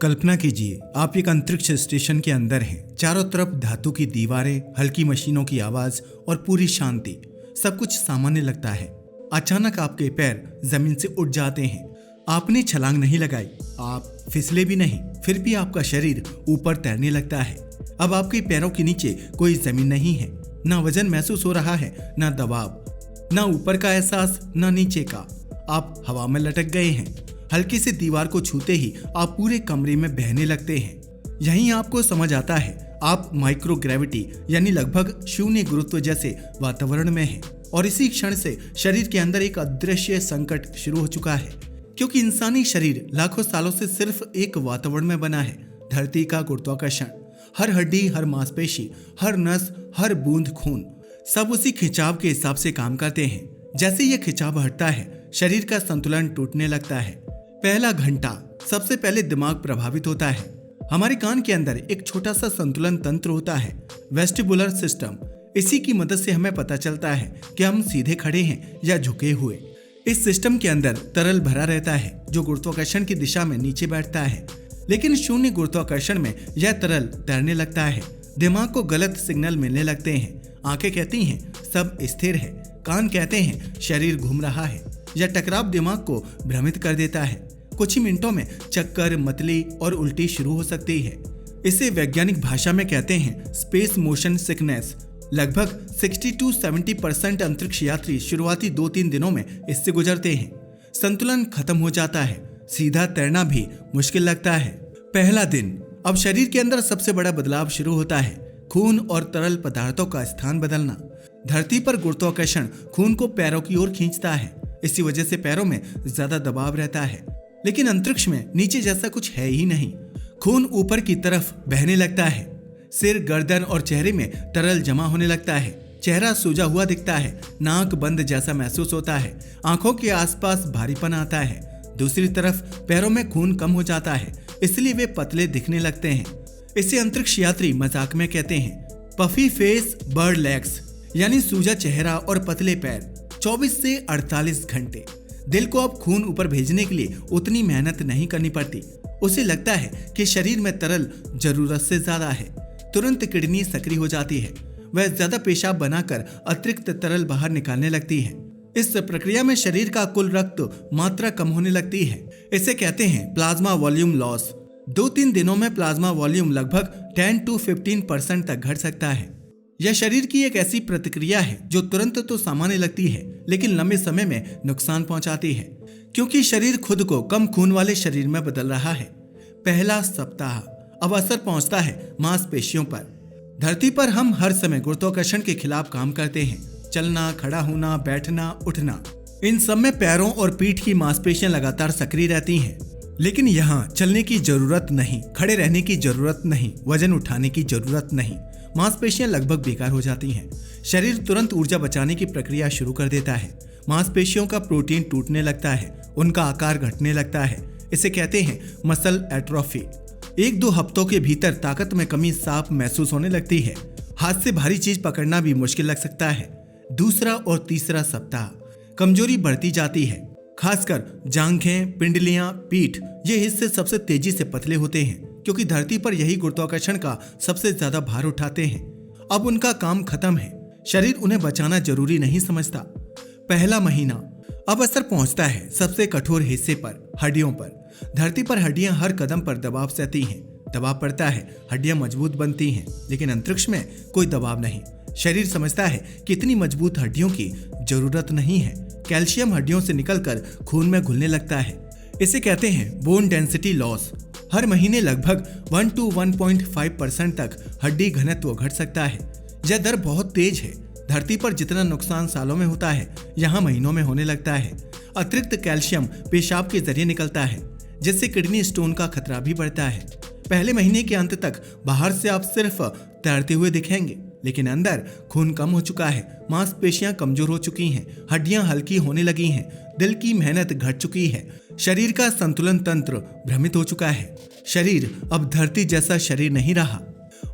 कल्पना कीजिए आप एक अंतरिक्ष स्टेशन के अंदर हैं। चारों तरफ धातु की दीवारें, हल्की मशीनों की आवाज और पूरी शांति। सब कुछ सामान्य लगता है। अचानक आपके पैर जमीन से उठ जाते हैं। आपने छलांग नहीं लगाई, आप फिसले भी नहीं, फिर भी आपका शरीर ऊपर तैरने लगता है। अब आपके पैरों के नीचे कोई जमीन नहीं है। ना वजन महसूस हो रहा है, ना दबाव, ना ऊपर का एहसास, ना नीचे का। आप हवा में लटक गए हैं। हल्की सी दीवार को छूते ही आप पूरे कमरे में बहने लगते हैं। यहीं आपको समझ आता है आप माइक्रोग्रेविटी यानी लगभग शून्य गुरुत्व जैसे वातावरण में हैं। और इसी क्षण से शरीर के अंदर एक अदृश्य संकट शुरू हो चुका है, क्योंकि इंसानी शरीर लाखों सालों से सिर्फ एक वातावरण में बना है। धरती का गुरुत्वाकर्षण, हर हड्डी, हर मांसपेशी, हर नस, हर बूंद खून, सब उसी खिंचाव के हिसाब से काम करते हैं। जैसे ये खिंचाव हटता है, शरीर का संतुलन टूटने लगता है। पहला घंटा सबसे पहले दिमाग प्रभावित होता है। हमारे कान के अंदर एक छोटा सा संतुलन तंत्र होता है, वेस्टिबुलर सिस्टम। इसी की मदद से हमें पता चलता है कि हम सीधे खड़े हैं या झुके हुए। इस सिस्टम के अंदर तरल भरा रहता है जो गुरुत्वाकर्षण की दिशा में नीचे बैठता है, लेकिन शून्य गुरुत्वाकर्षण में यह तरल तैरने लगता है। दिमाग को गलत सिग्नल मिलने लगते हैं। आंखें कहती हैं सब स्थिर है, कान कहते हैं शरीर घूम रहा है। यह टकराव दिमाग को भ्रमित कर देता है। कुछ ही मिनटों में चक्कर, मतली और उल्टी शुरू हो सकती है। इसे वैज्ञानिक भाषा में कहते हैं स्पेस मोशन सिकनेस। लगभग 60-70% अंतरिक्ष यात्री शुरुआती 2-3 दिनों में इससे गुजरते हैं। संतुलन खत्म हो जाता है, सीधा तैरना भी मुश्किल लगता है। पहला दिन, अब शरीर के अंदर सबसे बड़ा बदलाव शुरू होता है, खून और तरल पदार्थों का स्थान बदलना। धरती पर गुरुत्वाकर्षण खून को पैरों की ओर खींचता है, इसी वजह से पैरों में ज्यादा दबाव रहता है। लेकिन अंतरिक्ष में नीचे जैसा कुछ है ही नहीं। खून ऊपर की तरफ बहने लगता है। सिर, गर्दन और चेहरे में तरल जमा होने लगता है। चेहरा सूजा हुआ दिखता है, नाक बंद जैसा महसूस होता है, आंखों के आसपास भारीपन आता है। दूसरी तरफ पैरों में खून कम हो जाता है, इसलिए वे पतले दिखने लगते हैं। इसे अंतरिक्ष यात्री मजाक में कहते हैं पफी फेस बर्ड लेग्स, यानी सूजा चेहरा और पतले पैर। 24 से 48 घंटे। दिल को अब खून ऊपर भेजने के लिए उतनी मेहनत नहीं करनी पड़ती। उसे लगता है कि शरीर में तरल जरूरत से ज्यादा है। तुरंत किडनी सक्रिय हो जाती है। वह ज्यादा पेशाब बनाकर अतिरिक्त तरल बाहर निकालने लगती है। इस प्रक्रिया में शरीर का कुल रक्त मात्रा कम होने लगती है। इसे कहते हैं प्लाज्मा वॉल्यूम लॉस। 2-3 दिनों में प्लाज्मा वॉल्यूम लगभग 10-15% तक घट सकता है। यह शरीर की एक ऐसी प्रतिक्रिया है जो तुरंत तो सामान्य लगती है, लेकिन लंबे समय में नुकसान पहुंचाती है, क्योंकि शरीर खुद को कम खून वाले शरीर में बदल रहा है। पहला सप्ताह, अब असर पहुंचता है मांसपेशियों पर। धरती पर हम हर समय गुरुत्वाकर्षण के खिलाफ काम करते हैं। चलना, खड़ा होना, बैठना, उठना, इन सब में पैरों और पीठ की मांसपेशियां लगातार सक्रिय रहती हैं। लेकिन यहाँ चलने की जरूरत नहीं, खड़े रहने की जरूरत नहीं, वजन उठाने की जरूरत नहीं। मांसपेशियां लगभग बेकार हो जाती हैं। शरीर तुरंत ऊर्जा बचाने की प्रक्रिया शुरू कर देता है। मांसपेशियों का प्रोटीन टूटने लगता है, उनका आकार घटने लगता है। इसे कहते हैं मसल एट्रोफी। 1-2 हफ्तों के भीतर ताकत में कमी साफ महसूस होने लगती है। हाथ से भारी चीज पकड़ना भी मुश्किल लग सकता है। दूसरा और तीसरा सप्ताह, कमजोरी बढ़ती जाती है। खासकर जांघें, पिंडलियां, पीठ, ये हिस्से सबसे तेजी से पतले होते हैं, क्योंकि धरती पर यही गुरुत्वाकर्षण का सबसे ज्यादा भार उठाते हैं। अब उनका काम खत्म है। शरीर उन्हें बचाना जरूरी नहीं समझता। पहला महीना, अब असर पहुंचता है सबसे कठोर हिस्से पर, हड्डियों पर। धरती पर हड्डियां हर कदम पर दबाव सहती हैं। दबाव पड़ता है, हड्डियां मजबूत बनती हैं, लेकिन अंतरिक्ष में कोई दबाव नहीं। शरीर समझता है कि इतनी मजबूत हड्डियों की जरूरत नहीं है। कैल्शियम हड्डियों से निकलकर खून में घुलने लगता है। इसे कहते हैं बोन डेंसिटी लॉस। हर महीने लगभग 1-1.5% तक हड्डी घनत्व घट सकता है। यह दर बहुत तेज है। धरती पर जितना नुकसान सालों में होता है, यहाँ महीनों में होने लगता है। अतिरिक्त कैल्शियम पेशाब के जरिए निकलता है, जिससे किडनी स्टोन का खतरा भी बढ़ता है। पहले महीने के अंत तक बाहर से आप सिर्फ तैरते हुए दिखेंगे, लेकिन अंदर खून कम हो चुका है, मांसपेशियां कमजोर हो चुकी हैं, हड्डियां हल्की होने लगी हैं, दिल की मेहनत घट चुकी है, शरीर का संतुलन तंत्र भ्रमित हो चुका है। शरीर अब धरती जैसा शरीर नहीं रहा।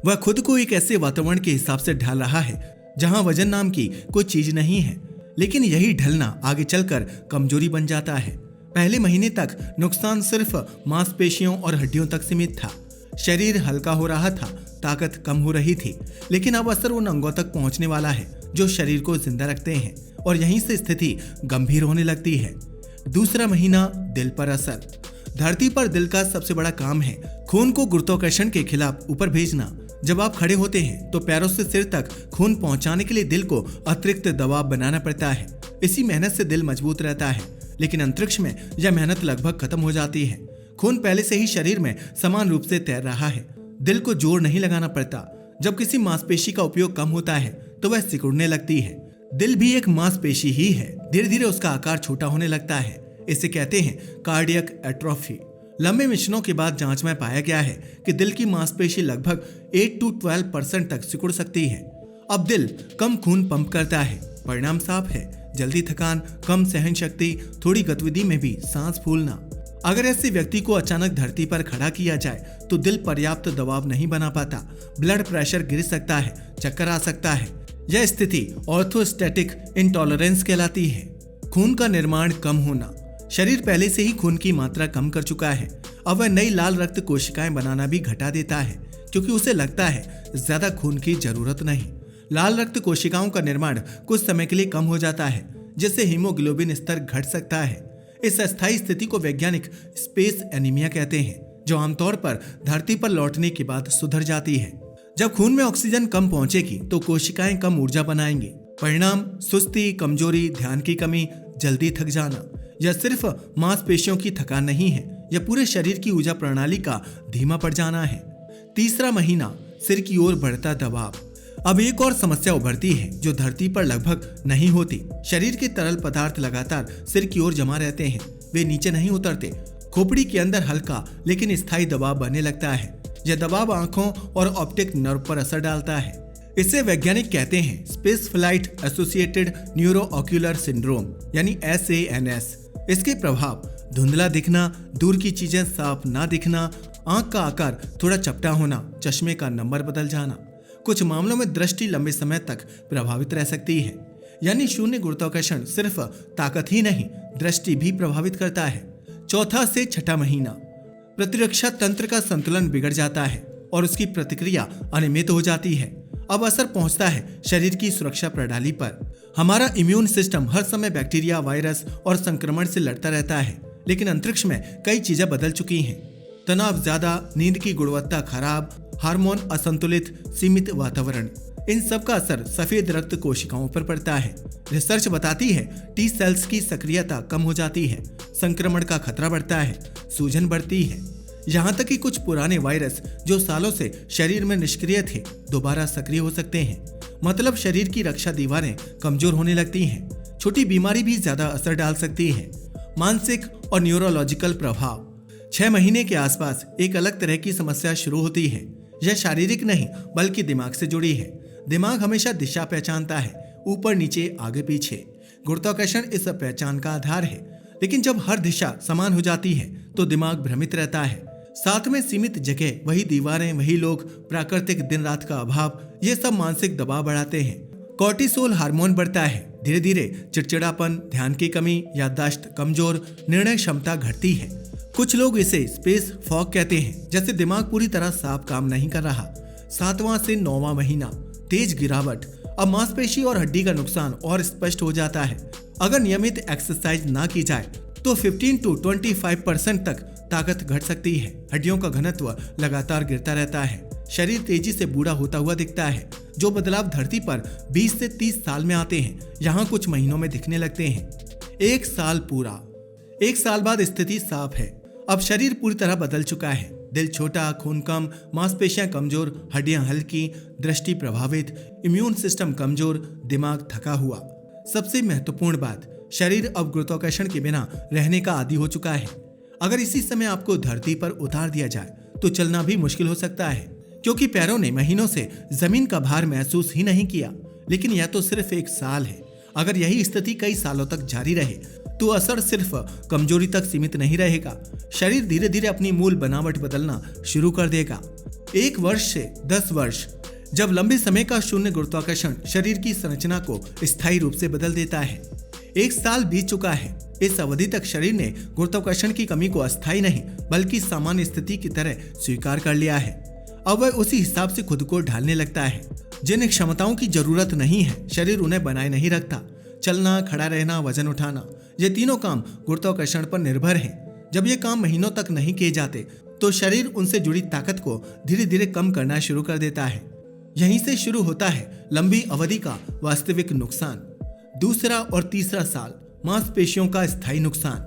वह खुद को एक ऐसे वातावरण के हिसाब से ढाल रहा है जहां वजन नाम की कोई चीज नहीं है। लेकिन यही ढलना आगे चलकर कमजोरी बन जाता है। पहले महीने तक नुकसान सिर्फ मांसपेशियों और हड्डियों तक सीमित था। शरीर हल्का हो रहा था, ताकत कम हो रही थी, लेकिन अब असर उन अंगों तक पहुंचने वाला है जो शरीर को जिंदा रखते हैं और यहीं से स्थिति गंभीर होने लगती है। दूसरा महीना, दिल पर असर। धरती पर दिल का सबसे बड़ा काम है खून को गुरुत्वाकर्षण के खिलाफ ऊपर भेजना। जब आप खड़े होते हैं तो पैरों से सिर तक खून पहुंचाने के लिए दिल को अतिरिक्त दबाव बनाना पड़ता है। इसी मेहनत से दिल मजबूत रहता है, लेकिन अंतरिक्ष में यह मेहनत लगभग खत्म हो जाती है। खून पहले से ही शरीर में समान रूप से तैर रहा है, दिल को जोर नहीं लगाना पड़ता। जब किसी मांसपेशी का उपयोग कम होता है तो वह सिकुड़ने लगती है। दिल भी एक मांसपेशी ही है, धीरे धीरे उसका आकार छोटा होने लगता है। इसे कहते हैं कार्डियक एट्रोफी। लंबे मिशनों के बाद जांच में पाया गया है कि दिल की मांसपेशी लगभग 8 to 12% तक सिकुड़ सकती है। अब दिल कम खून पंप करता है, परिणाम साफ है, जल्दी थकान, कम सहन शक्ति, थोड़ी गतिविधि में भी सांस फूलना। अगर ऐसे व्यक्ति को अचानक धरती पर खड़ा किया जाए तो दिल पर्याप्त दबाव नहीं बना पाता, ब्लड प्रेशर गिर सकता है, चक्कर आ सकता है। यह स्थिति ऑर्थोस्टैटिक इंटॉलरेंस कहलाती है। खून का निर्माण कम होना। शरीर पहले से ही खून की मात्रा कम कर चुका है, अब वह नई लाल रक्त कोशिकाएं बनाना भी घटा देता है, क्योंकि उसे लगता है ज्यादा खून की जरूरत नहीं। लाल रक्त कोशिकाओं का निर्माण कुछ समय के लिए कम हो जाता है, जिससे हीमोग्लोबिन स्तर घट सकता है। इस अस्थायी स्थिति को वैज्ञानिक स्पेस एनीमिया कहते हैं, जो आमतौर पर धरती पर लौटने के बाद सुधर जाती है। जब खून में ऑक्सीजन कम पहुंचेगी तो कोशिकाएं कम ऊर्जा बनाएंगी। परिणाम सुस्ती, कमजोरी, ध्यान की कमी, जल्दी थक जाना। यह सिर्फ मांसपेशियों की थकान नहीं है, यह पूरे शरीर की ऊर्जा प्रणाली का धीमा पड़ जाना है। तीसरा महीना, सिर की ओर बढ़ता दबाव। अब एक और समस्या उभरती है जो धरती पर लगभग नहीं होती। शरीर के तरल पदार्थ लगातार सिर की ओर जमा रहते हैं, वे नीचे नहीं उतरते। खोपड़ी के अंदर हल्का लेकिन स्थायी दबाव बनने लगता है। यह दबाव आंखों और ऑप्टिक नर्व पर असर डालता है। इसे वैज्ञानिक कहते हैं space flight associated neuro ocular syndrome, यानी SAS। इसके प्रभाव धुंधला दिखना, दूर की चीजें साफ ना दिखना, आंख का आकार थोड़ा चपटा होना, चश्मे का नंबर बदल जाना। कुछ मामलों में दृष्टि लंबे समय तक प्रभावित रह सकती है। यानी शून्य गुरुत्वाकर्षण सिर्फ ताकत ही नहीं, दृष्टि भी प्रभावित करता है। चौथा से छठा महीना, प्रतिरक्षा तंत्र का संतुलन बिगड़ जाता है और उसकी प्रतिक्रिया अनियमित हो जाती है। अब असर पहुंचता है शरीर की सुरक्षा प्रणाली पर। हमारा इम्यून सिस्टम हर समय बैक्टीरिया, वायरस और संक्रमण से लड़ता रहता है, लेकिन अंतरिक्ष में कई चीजें बदल चुकी हैं। तनाव ज्यादा, नींद की गुणवत्ता खराब, हार्मोन असंतुलित, सीमित वातावरण, इन सब का असर सफेद रक्त कोशिकाओं पर पड़ता है। रिसर्च बताती है टी सेल्स की सक्रियता कम हो जाती है, संक्रमण का खतरा बढ़ता है, सूजन बढ़ती है। यहाँ तक कि कुछ पुराने वायरस जो सालों से शरीर में निष्क्रिय थे दोबारा सक्रिय हो सकते हैं। मतलब शरीर की रक्षा दीवारें कमजोर होने लगती हैं। छोटी बीमारी भी ज्यादा असर डाल सकती है। मानसिक और न्यूरोलॉजिकल प्रभाव। 6 महीने के आसपास एक अलग तरह की समस्या शुरू होती है। यह शारीरिक नहीं बल्कि दिमाग से जुड़ी है। दिमाग हमेशा दिशा पहचानता है, ऊपर नीचे आगे पीछे। गुरुत्वाकर्षण इस पहचान का आधार है, लेकिन जब हर दिशा समान हो जाती है तो दिमाग भ्रमित रहता है। साथ में सीमित जगह, वही दीवारें, वही लोग, प्राकृतिक दिन रात का अभाव, ये सब मानसिक दबाव बढ़ाते हैं। कॉर्टिसोल हार्मोन बढ़ता है, धीरे धीरे चिड़चिड़ापन, ध्यान की कमी, याददाश्त कमजोर, निर्णय क्षमता घटती है। कुछ लोग इसे स्पेस फॉग कहते हैं, जैसे दिमाग पूरी तरह साफ काम नहीं कर रहा। 7वां से 9वां महीना, तेज गिरावट। अब मांसपेशी और हड्डी का नुकसान और स्पष्ट हो जाता है। अगर नियमित एक्सरसाइज ना की जाए तो 15 to 25% तक ताकत घट सकती है। हड्डियों का घनत्व लगातार गिरता रहता है। शरीर तेजी से बूढ़ा होता हुआ दिखता है। जो बदलाव धरती पर 20 से 30 साल में आते हैं, यहाँ कुछ महीनों में दिखने लगते हैं। 1 साल पूरा। 1 साल बाद स्थिति साफ है। अब शरीर पूरी तरह बदल चुका है। दिल छोटा, खून कम, मांसपेशियां कमजोर, हड्डियां हल्की, दृष्टि प्रभावित, इम्यून सिस्टम कमजोर, दिमाग थका हुआ। सबसे महत्वपूर्ण बात, शरीर अब गुरुत्वाकर्षण के बिना रहने का आदी हो चुका है। अगर इसी समय आपको धरती पर उतार दिया जाए तो चलना भी मुश्किल हो सकता है, क्योंकि पैरों ने महीनों से जमीन का भार महसूस ही नहीं किया। लेकिन यह तो सिर्फ 1 साल है। अगर यही स्थिति कई सालों तक जारी रहे तो असर सिर्फ कमजोरी तक सीमित नहीं रहेगा। शरीर धीरे धीरे अपनी मूल बनावट बदलना शुरू कर देगा। 1 वर्ष से 10 वर्ष, जब लंबे समय का शून्य गुरुत्वाकर्षण शरीर की संरचना को स्थायी रूप से बदल देता है। 1 साल बीत चुका है। इस अवधि तक शरीर ने गुरुत्वाकर्षण की कमी को अस्थायी नहीं बल्कि सामान्य स्थिति की तरह स्वीकार कर लिया है। अब वह उसी हिसाब से खुद को ढालने लगता है। जिन क्षमताओं की जरूरत नहीं है शरीर उन्हें बनाए नहीं रखता। चलना, खड़ा रहना, वजन उठाना, ये तीनों काम गुरुत्वाकर्षण पर निर्भर हैं। जब ये काम महीनों तक नहीं किए जाते तो शरीर उनसे जुड़ी ताकत को धीरे धीरे कम करना शुरू कर देता है। यहीं से शुरू होता है लंबी अवधि का वास्तविक नुकसान। दूसरा और तीसरा साल, मांसपेशियों का स्थायी नुकसान।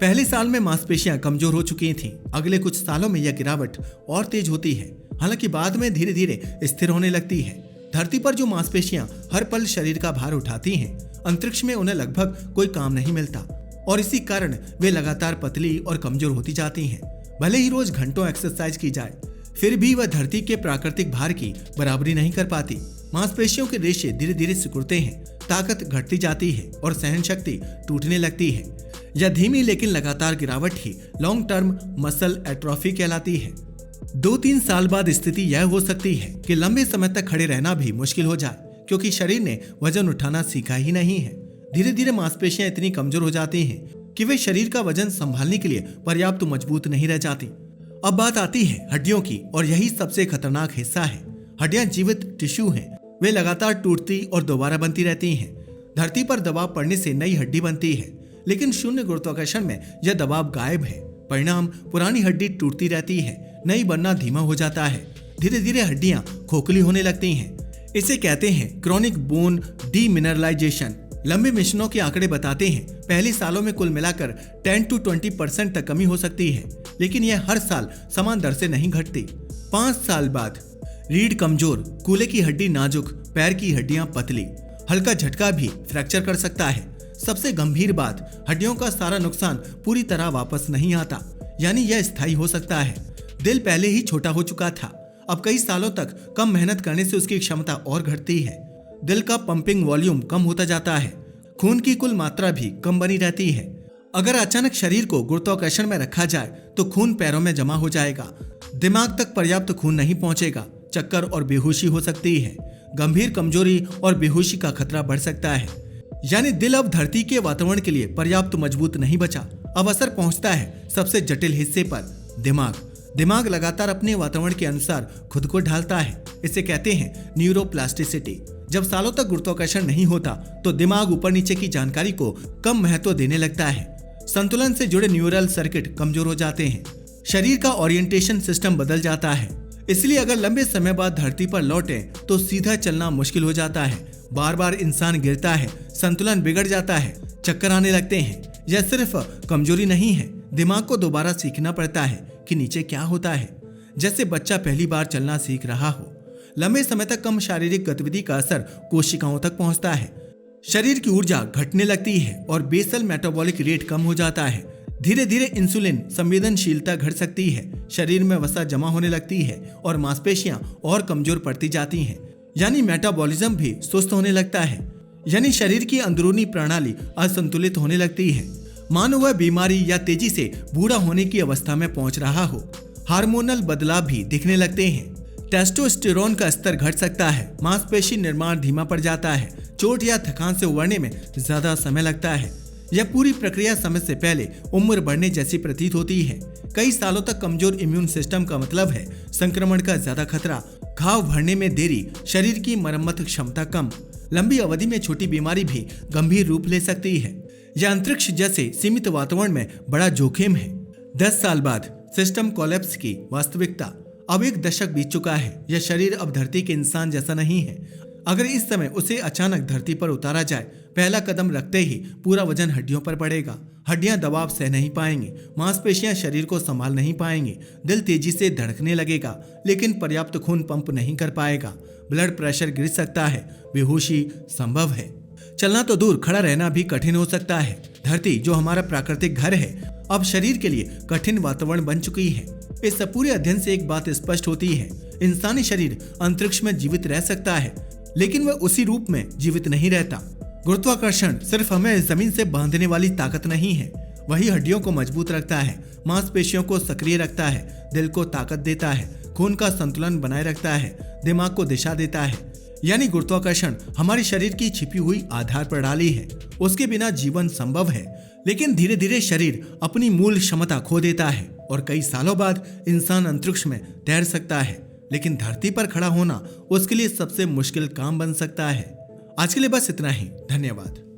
पहले साल में मांसपेशियां कमजोर हो चुकी थीं। अगले कुछ सालों में यह गिरावट और तेज होती है, हालांकि बाद में धीरे धीरे स्थिर होने लगती है। धरती पर जो मांसपेशियां हर पल शरीर का भार उठाती हैं, अंतरिक्ष में उन्हें लगभग कोई काम नहीं मिलता और इसी कारण वे लगातार पतली और कमजोर होती जाती हैं। भले ही रोज घंटों एक्सरसाइज की जाए, फिर भी वह धरती के प्राकृतिक भार की बराबरी नहीं कर पाती। मांसपेशियों के रेशे धीरे धीरे सिकुड़ते हैं, ताकत घटती जाती है और सहन शक्ति टूटने लगती है। यह धीमी लेकिन लगातार गिरावट ही लॉन्ग टर्म मसल एट्रोफी कहलाती है। 2-3 साल बाद स्थिति यह हो सकती है कि लंबे समय तक खड़े रहना भी मुश्किल हो जाए, क्योंकि शरीर ने वजन उठाना सीखा ही नहीं है। धीरे धीरे मांसपेशियां इतनी कमजोर हो जाती हैं कि वे शरीर का वजन संभालने के लिए पर्याप्त मजबूत नहीं रह जाती। अब बात आती है हड्डियों की, और यही सबसे खतरनाक हिस्सा है। हड्डियां जीवित टिश्यू हैं, वे लगातार टूटती और दोबारा बनती रहती हैं। धरती पर दबाव पड़ने से नई हड्डी बनती है, लेकिन शून्य गुरुत्वाकर्षण में यह दबाव गायब है। परिणाम, पुरानी हड्डी टूटती रहती है, नई बनना धीमा हो जाता है। धीरे धीरे हड्डियां खोखली होने लगती हैं। इसे कहते हैं क्रॉनिक बोन डीमिनरलाइजेशन। लंबे मिशनों के आंकड़े बताते हैं पहले सालों में कुल मिलाकर 10 to 20% तक कमी हो सकती है, लेकिन यह हर साल समान दर से नहीं घटती। 5 साल बाद रीढ़ कमजोर, कूल्हे की हड्डी नाजुक, पैर की हड्डियां पतली, हल्का झटका भी फ्रैक्चर कर सकता है। सबसे गंभीर बात, हड्डियों का सारा नुकसान पूरी तरह वापस नहीं आता, यानी यह स्थायी हो सकता है। दिल पहले ही छोटा हो चुका था, अब कई सालों तक कम मेहनत करने से उसकी क्षमता और घटती है। दिल का पंपिंग वॉल्यूम कम होता जाता है, खून की कुल मात्रा भी कम बनी रहती है। अगर अचानक शरीर को गुरुत्वाकर्षण में रखा जाए तो खून पैरों में जमा हो जाएगा, दिमाग तक पर्याप्त खून नहीं पहुंचेगा, चक्कर और बेहोशी हो सकती है, गंभीर कमजोरी और बेहोशी का खतरा बढ़ सकता है। यानी दिल अब धरती के वातावरण के लिए पर्याप्त मजबूत नहीं बचा। अब असर पहुंचता है सबसे जटिल हिस्से पर, दिमाग। दिमाग लगातार अपने वातावरण के अनुसार खुद को ढालता है। इसे कहते हैं न्यूरोप्लास्टिसिटी। जब सालों तक गुरुत्वाकर्षण नहीं होता तो दिमाग ऊपर नीचे की जानकारी को कम महत्व देने लगता है। संतुलन से जुड़े न्यूरल सर्किट कमजोर हो जाते हैं, शरीर का ओरिएंटेशन सिस्टम बदल जाता है। इसलिए अगर लंबे समय बाद धरती पर लौटे तो सीधा चलना मुश्किल हो जाता है। बार बार इंसान गिरता है, संतुलन बिगड़ जाता है, चक्कर आने लगते हैं। यह सिर्फ कमजोरी नहीं है, दिमाग को दोबारा सीखना पड़ता है कि नीचे क्या होता है, जैसे बच्चा पहली बार चलना सीख रहा हो। लंबे समय तक कम शारीरिक गतिविधि का असर कोशिकाओं तक पहुंचता है। शरीर की ऊर्जा घटने लगती है और बेसल मेटाबॉलिक रेट कम हो जाता है। धीरे धीरे इंसुलिन संवेदनशीलता घट सकती है, शरीर में वसा जमा होने लगती है और मांसपेशियां और कमजोर पड़ती जाती हैं। यानी मेटाबॉलिज्म भी सुस्त होने लगता है, यानी शरीर की अंदरूनी प्रणाली असंतुलित होने लगती है, मानो वह बीमारी या तेजी से बूढ़ा होने की अवस्था में पहुंच रहा हो। हार्मोनल बदलाव भी दिखने लगते हैं, टेस्टोस्टेरोन का स्तर घट सकता है, मांसपेशी निर्माण धीमा पड़ जाता है, चोट या थकान से उबरने में ज्यादा समय लगता है। यह पूरी प्रक्रिया समय से पहले उम्र बढ़ने जैसी प्रतीत होती है। कई सालों तक कमजोर इम्यून सिस्टम का मतलब है संक्रमण का ज्यादा खतरा, घाव भरने में देरी, शरीर की मरम्मत क्षमता कम। लंबी अवधि में छोटी बीमारी भी गंभीर रूप ले सकती है। यह अंतरिक्ष जैसे सीमित वातावरण में बड़ा जोखिम है। 10 साल बाद सिस्टम कोलैप्स की वास्तविकता। अब 1 दशक बीत चुका है। यह शरीर अब धरती के इंसान जैसा नहीं है। अगर इस समय उसे अचानक धरती पर उतारा जाए, पहला कदम रखते ही पूरा वजन हड्डियों पर पड़ेगा। हड्डियां दबाव सह नहीं पाएंगी, मांसपेशियां शरीर को संभाल नहीं पाएंगी, दिल तेजी से धड़कने लगेगा लेकिन पर्याप्त खून पंप नहीं कर पाएगा, ब्लड प्रेशर गिर सकता है, बेहोशी संभव है। चलना तो दूर, खड़ा रहना भी कठिन हो सकता है। धरती जो हमारा प्राकृतिक घर है, अब शरीर के लिए कठिन वातावरण बन चुकी है। इस पूरे अध्ययन से एक बात स्पष्ट होती है, इंसानी शरीर अंतरिक्ष में जीवित रह सकता है, लेकिन वह उसी रूप में जीवित नहीं रहता। गुरुत्वाकर्षण सिर्फ हमें जमीन से बांधने वाली ताकत नहीं है, वही हड्डियों को मजबूत रखता है, मांसपेशियों को सक्रिय रखता है, दिल को ताकत देता है, खून का संतुलन बनाए रखता है, दिमाग को दिशा देता है। यानी गुरुत्वाकर्षण हमारे शरीर की छिपी हुई आधार प्रणाली है। उसके बिना जीवन संभव है, लेकिन धीरे धीरे शरीर अपनी मूल क्षमता खो देता है और कई सालों बाद इंसान अंतरिक्ष में तैर सकता है, लेकिन धरती पर खड़ा होना उसके लिए सबसे मुश्किल काम बन सकता है। आज के लिए बस इतना ही। धन्यवाद।